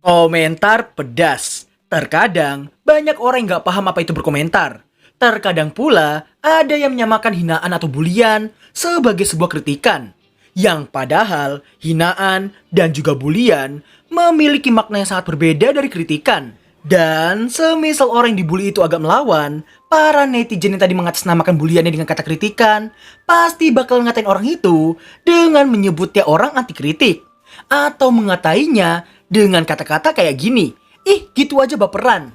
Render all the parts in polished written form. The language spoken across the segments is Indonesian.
Komentar pedas. Terkadang banyak orang yang gak paham apa itu berkomentar. Terkadang pula ada yang menyamakan hinaan atau bulian sebagai sebuah kritikan. Yang padahal hinaan dan juga bulian memiliki makna yang sangat berbeda dari kritikan. Dan semisal orang yang dibully itu agak melawan, para netizen yang tadi mengatasnamakan buliannya dengan kata kritikan pasti bakal ngatain orang itu dengan menyebutnya orang anti kritik. Atau mengatainya dengan kata-kata kayak gini, ih gitu aja baperan.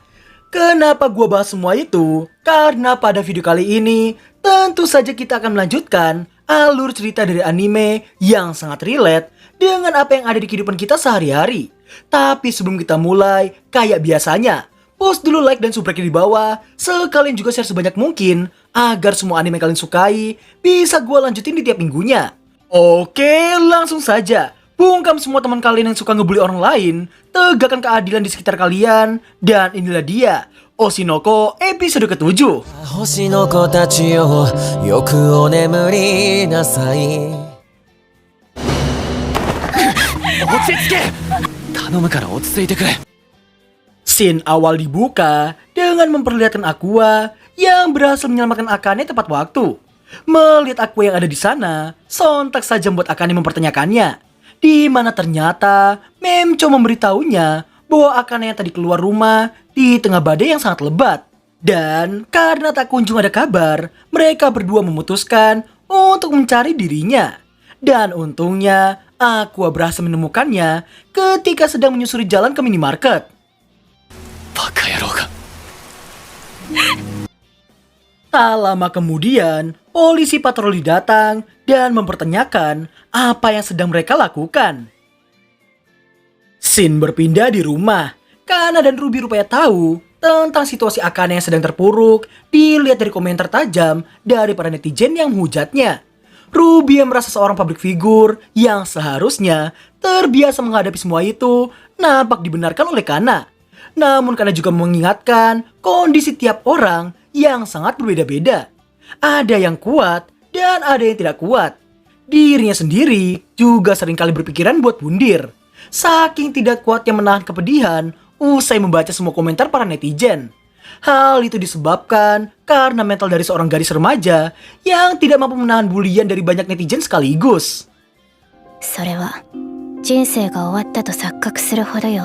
Kenapa gua bahas semua itu? Karena pada video kali ini tentu saja kita akan melanjutkan alur cerita dari anime yang sangat relate dengan apa yang ada di kehidupan kita sehari-hari. Tapi sebelum kita mulai, kayak biasanya, post dulu like dan subscribe di bawah. Sekalian juga share sebanyak mungkin agar semua anime kalian sukai bisa gua lanjutin di tiap minggunya. Oke, langsung saja. Bungkam semua teman kalian yang suka ngebully orang lain, tegakkan keadilan di sekitar kalian, dan inilah dia, Oshinoko episode ke-7. 星の子たちよ、よくお眠りなさい。落ち着け。頼むから落ち着いてくれ。 Scene awal dibuka dengan memperlihatkan Aqua yang berhasil menyelamatkan Akane tepat waktu. Melihat Aqua yang ada di sana, sontak saja membuat Akane mempertanyakannya. Di mana ternyata Memcho memberitahunya bahwa Akane yang tadi keluar rumah di tengah badai yang sangat lebat. Dan karena tak kunjung ada kabar, mereka berdua memutuskan untuk mencari dirinya. Dan untungnya, Aqua berhasil menemukannya ketika sedang menyusuri jalan ke minimarket. バカ野郎が。 Tak lama kemudian, polisi patroli datang dan mempertanyakan apa yang sedang mereka lakukan. Scene berpindah di rumah. Kana dan Ruby rupanya tahu tentang situasi Akane yang sedang terpuruk dilihat dari komentar tajam dari para netizen yang menghujatnya. Ruby yang merasa seorang public figure yang seharusnya terbiasa menghadapi semua itu nampak dibenarkan oleh Kana. Namun Kana juga mengingatkan kondisi tiap orang yang sangat berbeda-beda. Ada yang kuat dan ada yang tidak kuat. Dirinya sendiri juga seringkali berpikiran buat bundir. Saking tidak kuatnya menahan kepedihan usai membaca semua komentar para netizen. Hal itu disebabkan karena mental dari seorang gadis remaja yang tidak mampu menahan bulian dari banyak netizen sekaligus. それは人生が終わったと錯覚するほどよ。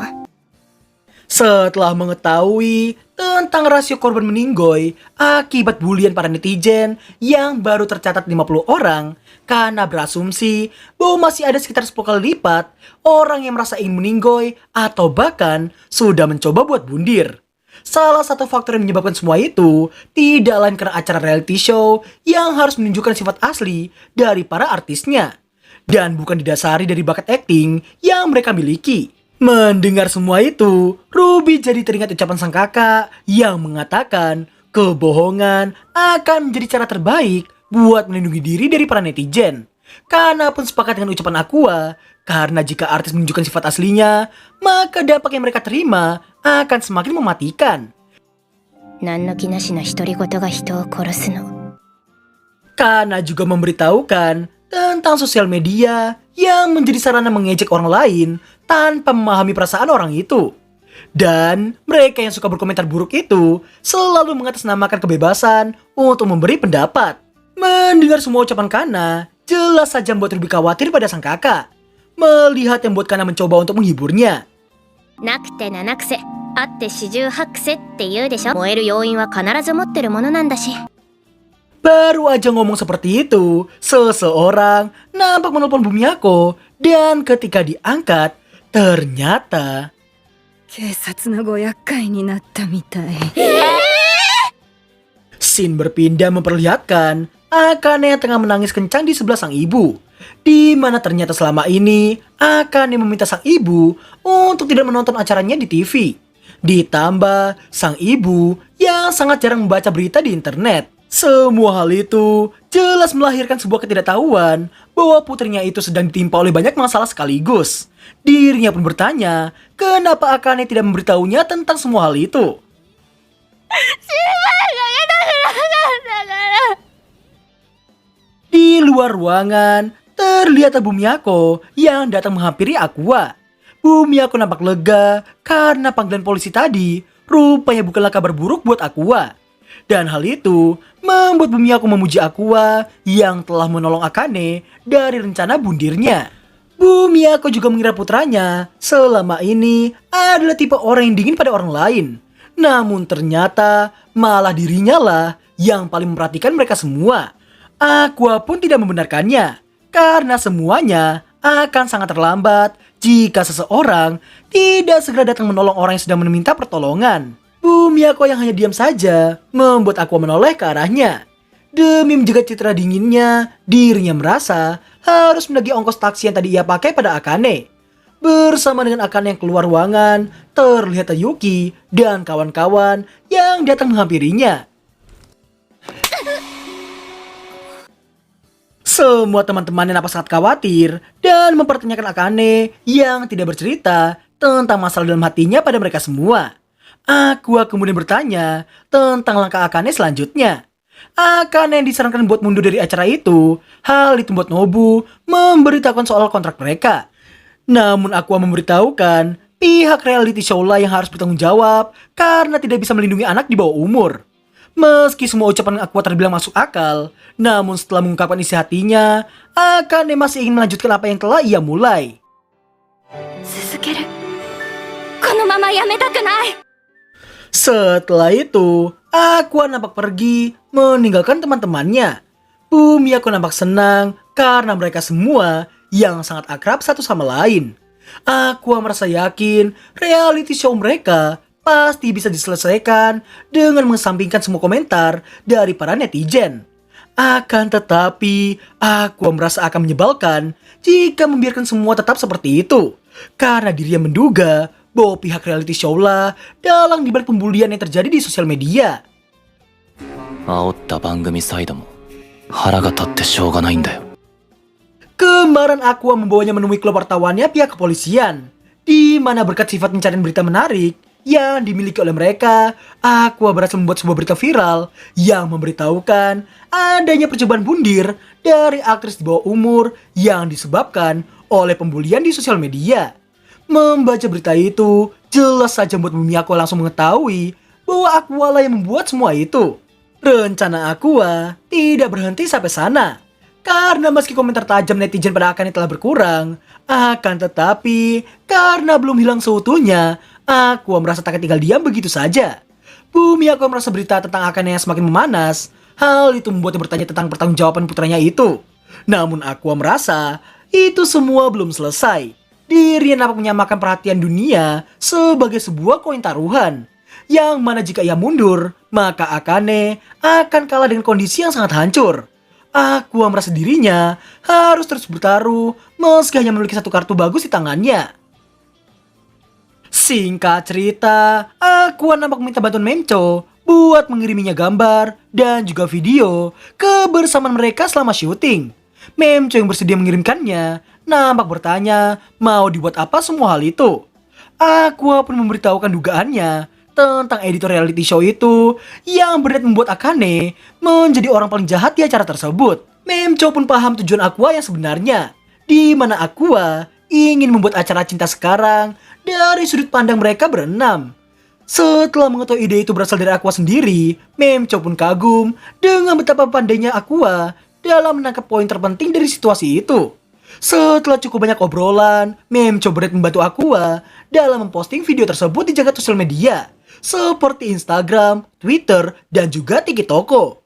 Setelah mengetahui tentang rasio korban meninggoy akibat bulian para netizen yang baru tercatat 50 orang, Kana berasumsi bahwa masih ada sekitar 10 kali lipat orang yang merasa ingin meninggoy atau bahkan sudah mencoba buat bundir. Salah satu faktor yang menyebabkan semua itu tidak lain karena acara reality show yang harus menunjukkan sifat asli dari para artisnya. Dan bukan didasari dari bakat acting yang mereka miliki. Mendengar semua itu, Ruby jadi teringat ucapan sang kakak yang mengatakan kebohongan akan menjadi cara terbaik buat melindungi diri dari para netizen. Kana pun sepakat dengan ucapan Aqua, karena jika artis menunjukkan sifat aslinya, maka dampak yang mereka terima akan semakin mematikan. 何の気なしな独り言が人を殺すの。 Kana juga memberitahukan tentang sosial media yang menjadi sarana mengejek orang lain tanpa memahami perasaan orang itu. Dan mereka yang suka berkomentar buruk itu selalu mengatasnamakan kebebasan untuk memberi pendapat. Mendengar semua ucapan Kana, jelas saja membuat Ruby khawatir pada sang kakak. Melihat yang membuat Kana mencoba untuk menghiburnya. なくて七癖、あって四十八癖って言うでしょ。燃える要因は必ず持ってるものなんだし。 Baru aja ngomong seperti itu, seseorang nampak menelpon Bumiyako dan ketika diangkat, ternyata 警察のご厄介になったみたい。 scene berpindah memperlihatkan Akane yang tengah menangis kencang di sebelah sang ibu. Di mana ternyata selama ini Akane meminta sang ibu untuk tidak menonton acaranya di TV. Ditambah sang ibu yang sangat jarang membaca berita di internet. Semua hal itu jelas melahirkan sebuah ketidaktahuan bahwa putrinya itu sedang ditimpa oleh banyak masalah sekaligus. Dirinya pun bertanya, kenapa Akane tidak memberitahunya tentang semua hal itu. Di luar ruangan, terlihat Bumiyako yang datang menghampiri Aqua. Bumi aku nampak lega karena panggilan polisi tadi rupanya bukanlah kabar buruk buat Aqua. Dan hal itu membuat Bumi aku memuji Aqua yang telah menolong Akane dari rencana bundirnya. Bumi aku juga mengira putranya selama ini adalah tipe orang yang dingin pada orang lain. Namun ternyata malah dirinya lah yang paling memperhatikan mereka semua. Aqua pun tidak membenarkannya karena semuanya akan sangat terlambat jika seseorang tidak segera datang menolong orang yang sedang meminta pertolongan. Bumi aku yang hanya diam saja membuat Aqua menoleh ke arahnya. Demi menjaga citra dinginnya, dirinya merasa harus menagih ongkos taksi yang tadi ia pakai pada Akane. Bersama dengan Akane yang keluar ruangan, terlihat Yuki dan kawan-kawan yang datang menghampirinya. Semua teman-temannya nampak sangat khawatir dan mempertanyakan Akane yang tidak bercerita tentang masalah dalam hatinya pada mereka semua. Aqua kemudian bertanya tentang langkah Akane selanjutnya. Akane yang disarankan buat mundur dari acara itu, hal itu membuat Nobu memberitahukan soal kontrak mereka. Namun Aqua memberitahukan pihak reality show lah yang harus bertanggung jawab karena tidak bisa melindungi anak di bawah umur. Meski semua ucapan Aqua terbilang masuk akal, namun setelah mengungkapkan isi hatinya, Akane masih ingin melanjutkan apa yang telah ia mulai. 続けるこのままやめたくない。 Setelah itu, Aqua nampak pergi meninggalkan teman-temannya. Bumi aku nampak senang karena mereka semua yang sangat akrab satu sama lain. Aqua merasa yakin reality show mereka pasti bisa diselesaikan dengan mengesampingkan semua komentar dari para netizen. Akan tetapi, Aqua merasa akan menyebalkan jika membiarkan semua tetap seperti itu. Karena dirinya menduga bahwa pihak reality show lah dalang dibalik pembulian yang terjadi di sosial media. 煽った番組サイドも腹が立ってしょうがないんだよ。 Kembaran Aqua membawanya menemui klub wartawannya pihak kepolisian, di mana berkat sifat pencarian berita menarik yang dimiliki oleh mereka, Aqua berhasil membuat sebuah berita viral yang memberitahukan adanya percobaan bundir dari aktris di bawah umur yang disebabkan oleh pembulian di sosial media. Membaca berita itu, jelas saja membuat Bumi Aqua langsung mengetahui bahwa Aqua lah yang membuat semua itu. Rencana Aqua tidak berhenti sampai sana. Karena meski komentar tajam netizen pada Akane telah berkurang, akan tetapi karena belum hilang seutuhnya, Aqua merasa tak tinggal diam begitu saja. Bumi Aqua merasa berita tentang Akane yang semakin memanas. Hal itu membuatnya bertanya tentang pertanggungjawaban putranya itu. Namun Aqua merasa itu semua belum selesai. Dirinya nampak menyamakan perhatian dunia sebagai sebuah koin taruhan. Yang mana jika ia mundur, maka Akane akan kalah dengan kondisi yang sangat hancur. Aqua merasa dirinya harus terus bertaruh meski hanya memiliki satu kartu bagus di tangannya. Singkat cerita, Aqua nampak minta bantuan Memcho buat mengiriminya gambar dan juga video kebersamaan mereka selama syuting. Memcho yang bersedia mengirimkannya nampak bertanya mau dibuat apa semua hal itu. Aqua pun memberitahukan dugaannya tentang editor reality show itu yang berniat membuat Akane menjadi orang paling jahat di acara tersebut. Memcho pun paham tujuan Aqua yang sebenarnya, di mana Aqua ingin membuat acara cinta sekarang dari sudut pandang mereka berenam. Setelah mengetahui ide itu berasal dari Aqua sendiri, Memcho pun kagum dengan betapa pandainya Aqua dalam menangkap poin terpenting dari situasi itu. Setelah cukup banyak obrolan, Memcho berniat membantu Aqua dalam memposting video tersebut di jagat sosial media seperti Instagram, Twitter, dan juga TikTok.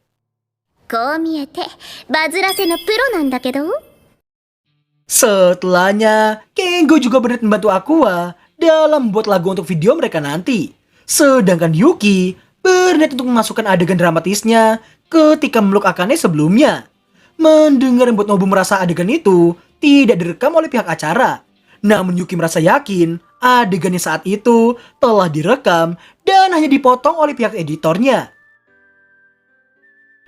こう見えてバズらせのプロなんだけど。 Setelahnya, Kengo juga berniat membantu Aqua dalam membuat lagu untuk video mereka nanti. Sedangkan Yuki berniat untuk memasukkan adegan dramatisnya ketika memeluk Akane sebelumnya. Mendengar membuat Nobu merasa adegan itu tidak direkam oleh pihak acara. Namun Yuki merasa yakin adegannya saat itu telah direkam dan hanya dipotong oleh pihak editornya.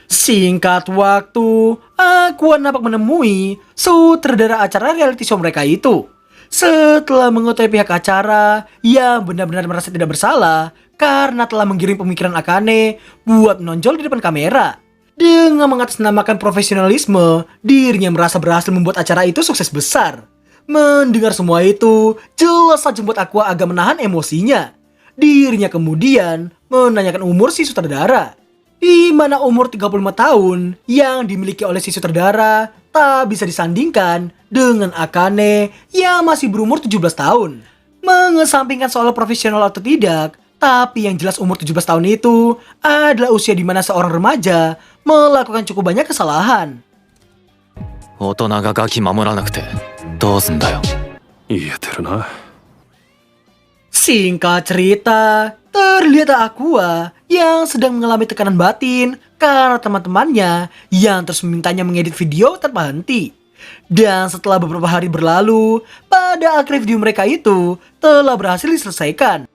Singkat waktu, Aqua nampak menemui sutradara acara reality show mereka itu. Setelah mengetahui pihak acara yang benar-benar merasa tidak bersalah karena telah menggiring pemikiran Akane buat menonjol di depan kamera. Dengan mengatasnamakan profesionalisme, dirinya merasa berhasil membuat acara itu sukses besar. Mendengar semua itu, jelas saja membuat Aqua agak menahan emosinya. Dirinya kemudian menanyakan umur si sutradara. Di mana umur 35 tahun yang dimiliki oleh si sutradara tak bisa disandingkan dengan Akane yang masih berumur 17 tahun. Mengesampingkan soal profesional atau tidak, tapi yang jelas umur 17 tahun itu adalah usia di mana seorang remaja melakukan cukup banyak kesalahan. 大人がガキ守らなくてどうすんだよ。言えてるな。 Singkat cerita, terlihat Aqua yang sedang mengalami tekanan batin karena teman-temannya yang terus memintanya mengedit video tanpa henti. Dan setelah beberapa hari berlalu, pada akhir video mereka itu telah berhasil diselesaikan.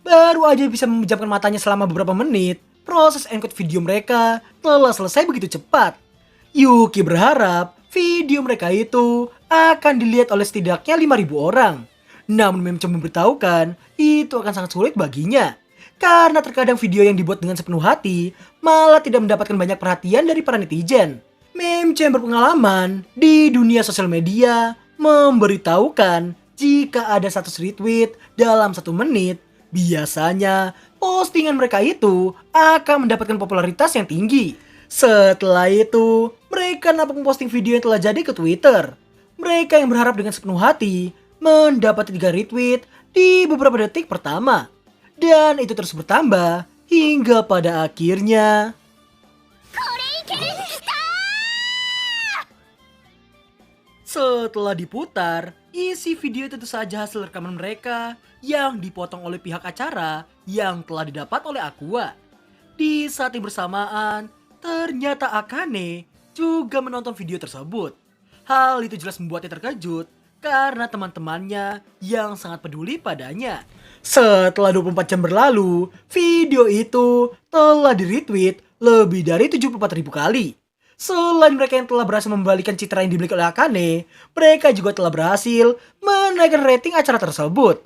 Baru aja bisa memejamkan matanya selama beberapa menit, proses encode video mereka telah selesai begitu cepat. Yuki berharap video mereka itu akan dilihat oleh setidaknya 5.000 orang. Namun Memcho memberitahukan itu akan sangat sulit baginya. Karena terkadang video yang dibuat dengan sepenuh hati malah tidak mendapatkan banyak perhatian dari para netizen. Memcho yang berpengalaman di dunia sosial media memberitahukan jika ada 100 retweet dalam 1 menit, biasanya postingan mereka itu akan mendapatkan popularitas yang tinggi. Setelah itu, mereka nampak memposting video yang telah jadi ke Twitter. Mereka yang berharap dengan sepenuh hati mendapat 3 retweet di beberapa detik pertama. Dan itu terus bertambah hingga pada akhirnya setelah diputar, isi video tentu saja hasil rekaman mereka yang dipotong oleh pihak acara yang telah didapat oleh Aqua. Di saat yang bersamaan, ternyata Akane juga menonton video tersebut. Hal itu jelas membuatnya terkejut karena teman-temannya yang sangat peduli padanya. Setelah 24 jam berlalu, video itu telah di-retweet lebih dari 74.000 kali. Selain mereka yang telah berhasil membalikan citra yang dimiliki oleh Akane, mereka juga telah berhasil menaikkan rating acara tersebut.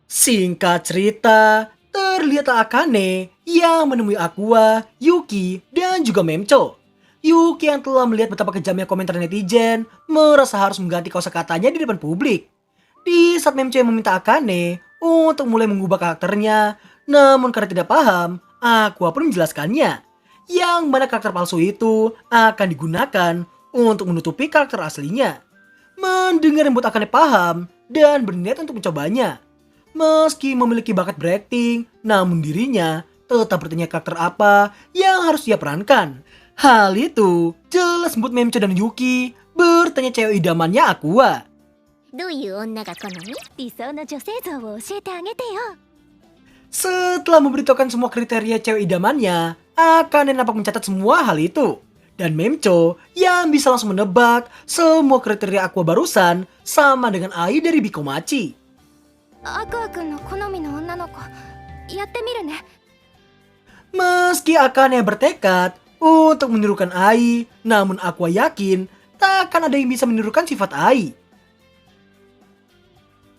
Singkat cerita, terlihat Akane yang menemui Aqua, Yuki, dan juga Memcho. Yuki yang telah melihat betapa kejamnya komentar netizen merasa harus mengganti kosakatanya di depan publik. Di saat Memcho yang meminta Akane untuk mulai mengubah karakternya, namun karena tidak paham, Aqua pun menjelaskannya. Yang mana karakter palsu itu akan digunakan untuk menutupi karakter aslinya. Mendengar yang membuat Akane paham dan berniat untuk mencobanya. Meski memiliki bakat berakting, namun dirinya tetap bertanya karakter apa yang harus dia perankan. Hal itu jelas membuat Memcho dan Yuki bertanya cewek idamannya Aqua. どういう女が好み？理想の女性像を教えてあげてよ。 Setelah memberitahukan semua kriteria cewek idamannya, Akane nampak mencatat semua hal itu. Dan Memcho yang bisa langsung menebak semua kriteria Aqua barusan sama dengan Ai dari Bikomachi. アクア君の好みの女の子やってみるね。 Meski Akane bertekad untuk menirukan Ai, namun Aqua yakin takkan ada yang bisa menirukan sifat Ai.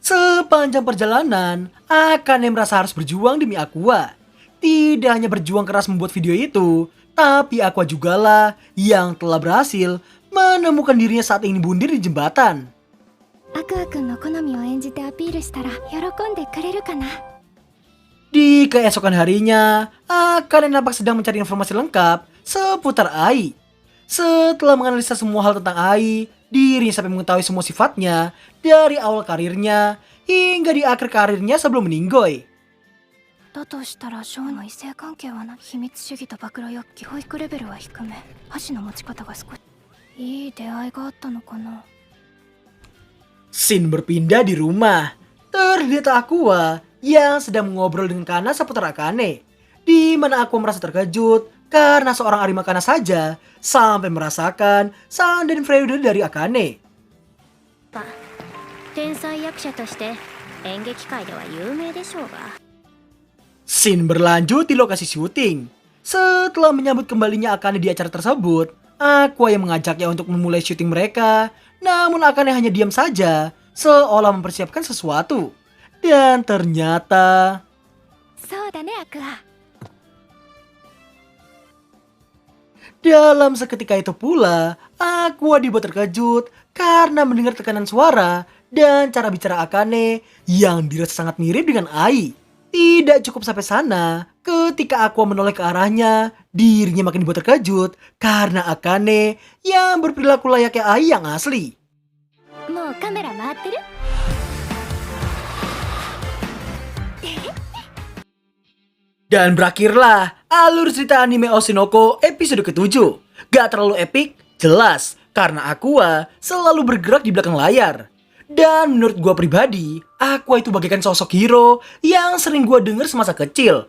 Sepanjang perjalanan, Akane merasa harus berjuang demi Aqua. Tidak hanya berjuang keras membuat video itu, tapi Aqua jugalah yang telah berhasil menemukan dirinya saat ingin bundir di jembatan. アクア君の好みを演じてアピールしたら喜んでくれるかな。 Di keesokan harinya, Akane nampak sedang mencari informasi lengkap seputar Ai. Setelah menganalisa semua hal tentang Ai, dirinya sampai mengetahui semua sifatnya dari awal karirnya hingga di akhir karirnya sebelum meninggoy. だとしたらショーの異性関係はな秘密主義と暴露欲求保育レベルは低め箸の持ち方が少しいい出会いがあったのかな。 Scene berpindah di rumah. Terlihat Aqua yang sedang mengobrol dengan Kana seputar Akane. Di mana Aqua merasa terkejut karena seorang Arima Kana saja sampai merasakan sandal dan Freude dari Akane. 天才役者として演劇界では有名でしょうが。 Scene berlanjut di lokasi syuting. Setelah menyambut kembalinya Akane di acara tersebut, Aqua yang mengajaknya untuk memulai syuting mereka. Namun Akane hanya diam saja, seolah mempersiapkan sesuatu. Dan ternyata... そうだねアクア。Dalam seketika itu pula, Aqua dibuat terkejut karena mendengar tekanan suara dan cara bicara Akane yang dirasa sangat mirip dengan Ai. Tidak cukup sampai sana, ketika Aqua menoleh ke arahnya, dirinya makin dibuat terkejut karena Akane yang berperilaku layaknya Ai yang asli. もうカメラ回ってる Dan berakhirlah alur cerita anime Oshinoko episode ke-7. Gak terlalu epik? Jelas, karena Aqua selalu bergerak di belakang layar. Dan menurut gua pribadi, Aqua itu bagaikan sosok hero yang sering gua denger semasa kecil.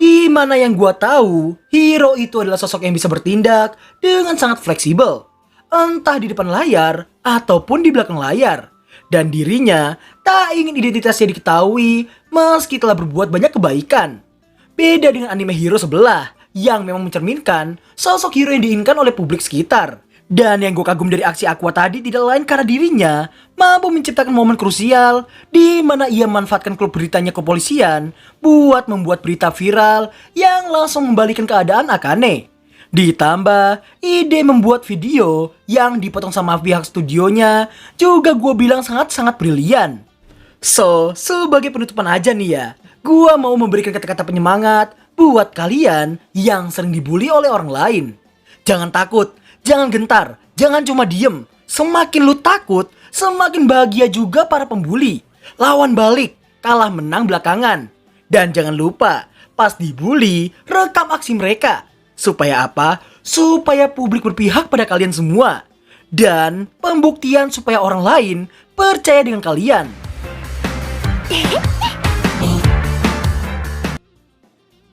Di mana yang gua tahu, hero itu adalah sosok yang bisa bertindak dengan sangat fleksibel. Entah di depan layar ataupun di belakang layar. Dan dirinya tak ingin identitasnya diketahui meski telah berbuat banyak kebaikan. Beda dengan anime hero sebelah yang memang mencerminkan sosok hero yang diinginkan oleh publik sekitar. Dan yang gue kagum dari aksi Aqua tadi tidak lain karena dirinya mampu menciptakan momen krusial di mana ia memanfaatkan klub beritanya kepolisian buat membuat berita viral yang langsung membalikan keadaan Akane. Ditambah ide membuat video yang dipotong sama pihak studionya juga gue bilang sangat-sangat brilian. So, sebagai penutupan aja nih ya, gua mau memberikan kata-kata penyemangat buat kalian yang sering dibully oleh orang lain. Jangan takut, jangan gentar, jangan cuma diem. Semakin lu takut, semakin bahagia juga para pembuli. Lawan balik, kalah menang belakangan. Dan jangan lupa, pas dibully, rekam aksi mereka. Supaya apa? Supaya publik berpihak pada kalian semua. Dan pembuktian supaya orang lain percaya dengan kalian.